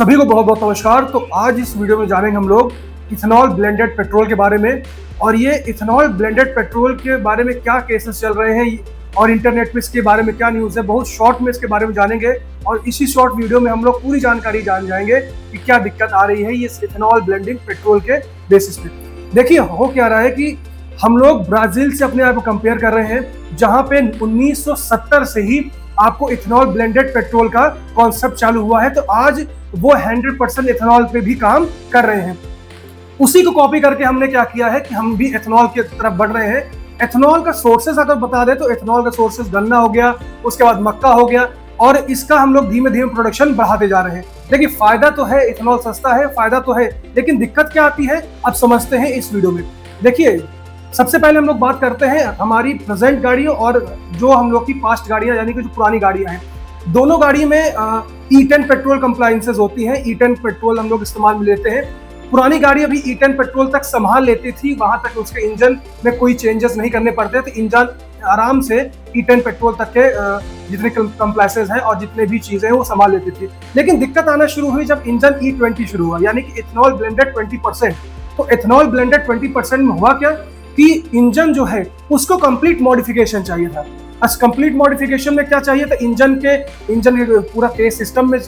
सभी को बहुत बहुत नमस्कार। तो आज इस वीडियो में जानेंगे हम लोग इथेनॉल ब्लेंडेड पेट्रोल के बारे में, और ये इथेनॉल ब्लेंडेड पेट्रोल के बारे में क्या केसेस चल रहे हैं और इंटरनेट पे इसके बारे में क्या न्यूज़ है। बहुत शॉर्ट में इसके बारे में जानेंगे और इसी शॉर्ट वीडियो में हम लोग पूरी जानकारी जान जाएंगे कि क्या दिक्कत आ रही है ये इथेनॉल ब्लेंडिंग पेट्रोल के बेसिस पे। देखिए हो क्या रहा है कि हम लोग ब्राजील से अपने आप को कंपेयर कर रहे हैं, जहाँ पे 1970 से ही आपको इथेनॉल ब्लेंडेड पेट्रोल का कॉन्सेप्ट चालू हुआ है। तो आज वो 100% इथेनॉल पे भी काम कर रहे हैं। उसी को कॉपी करके हमने क्या किया है कि हम भी इथेनॉल की तरफ बढ़ रहे हैं। इथेनॉल का सोर्सेस अगर बता दें तो इथेनॉल का सोर्सेस गन्ना हो गया, उसके बाद मक्का हो गया, और इसका हम लोग धीमे धीमे प्रोडक्शन बढ़ाते जा रहे हैं। देखिए फायदा तो है, इथेनॉल सस्ता है, फायदा तो है, लेकिन दिक्कत क्या आती है अब समझते हैं इस वीडियो में। देखिए सबसे पहले हम लोग बात करते हैं हमारी प्रेजेंट गाड़ियों और जो हम लोग की पास्ट गाड़ियां यानी कि जो पुरानी गाड़ियां हैं। दोनों गाड़ी में E10 पेट्रोल कंप्लायंसेस होती हैं। E10 पेट्रोल हम लोग इस्तेमाल में लेते हैं। पुरानी गाड़ी अभी E10 पेट्रोल तक संभाल लेती थी, वहां तक उसके इंजन में कोई चेंजेस नहीं करने पड़ते, तो इंजन आराम से E10 पेट्रोल तक के जितने कंप्लायंसेस हैं और जितने भी चीजें हैं वो संभाल लेती थी। लेकिन दिक्कत आना शुरू हुई जब इंजन E20 शुरू हुआ, यानी कि इथेनॉल ब्लेंडेड 20%। तो इथेनॉल ब्लेंडेड 20% में हुआ क्या कि इंजन जो है उसको कंप्लीट मॉडिफिकेशन चाहिए था। कंप्लीट मॉडिफिकेशन में क्या चाहिए था, इंजन के पूरा केस सिस्टम में,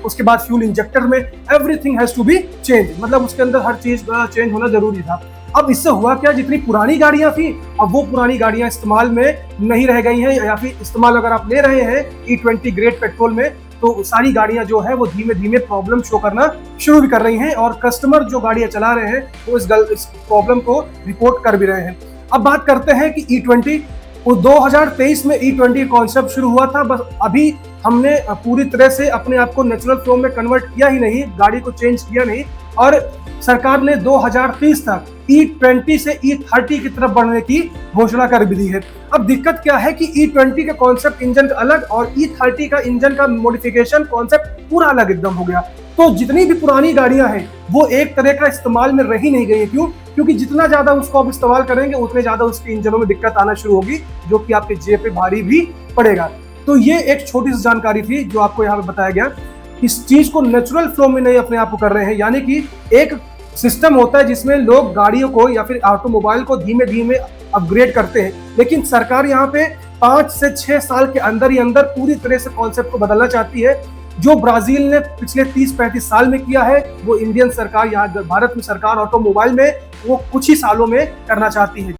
उसके बाद फ्यूल इंजेक्टर में everything has to be change, मतलब उसके अंदर हर चीज चेंज होना जरूरी था। अब इससे हुआ क्या, जितनी पुरानी गाड़ियां थी अब वो पुरानी गाड़ियां इस्तेमाल में नहीं रह गई हैं, या फिर इस्तेमाल अगर आप ले रहे हैं E20 ग्रेड पेट्रोल में तो सारी गाड़ियां जो है वो धीमे धीमे प्रॉब्लम शो करना शुरू भी कर रही हैं, और कस्टमर जो गाड़ियां चला रहे हैं वो इस प्रॉब्लम को रिपोर्ट कर भी रहे हैं। अब बात करते हैं कि E20 2023 में E20 कॉन्सेप्ट शुरू हुआ था, बस अभी हमने पूरी तरह से अपने आप को नेचुरल फ्लो में कन्वर्ट किया ही नहीं, गाड़ी को चेंज किया नहीं, और सरकार ने 2030 तक E20 से E30 की तरफ बढ़ने की घोषणा कर भी दी है। अब दिक्कत क्या है कि E20 का कॉन्सेप्ट इंजन का अलग और E30 का इंजन का मॉडिफिकेशन कॉन्सेप्ट पूरा अलग एकदम हो गया। तो जितनी भी पुरानी गाड़ियां हैं वो एक तरह का इस्तेमाल में रही नहीं गई है। क्यों? क्योंकि जितना ज्यादा उसको आप इस्तेमाल करेंगे उतने ज्यादा उसके इंजनों में दिक्कत आना शुरू होगी, जो कि आपके जेब पे भारी भी पड़ेगा। तो ये एक छोटी सी जानकारी थी जो आपको यहाँ पे बताया गया। इस चीज को नेचुरल फ्लो में नहीं अपने आप को कर रहे हैं, यानी कि एक सिस्टम होता है जिसमें लोग गाड़ियों को या फिर ऑटोमोबाइल को धीमे धीमे अपग्रेड करते हैं, लेकिन सरकार यहाँ पे 5 से 6 साल के अंदर ही अंदर पूरी तरह से कॉन्सेप्ट को बदलना चाहती है। जो ब्राजील ने पिछले 30-35 साल में किया है वो इंडियन सरकार, यहाँ भारत में सरकार ऑटोमोबाइल में वो कुछ ही सालों में करना चाहती है।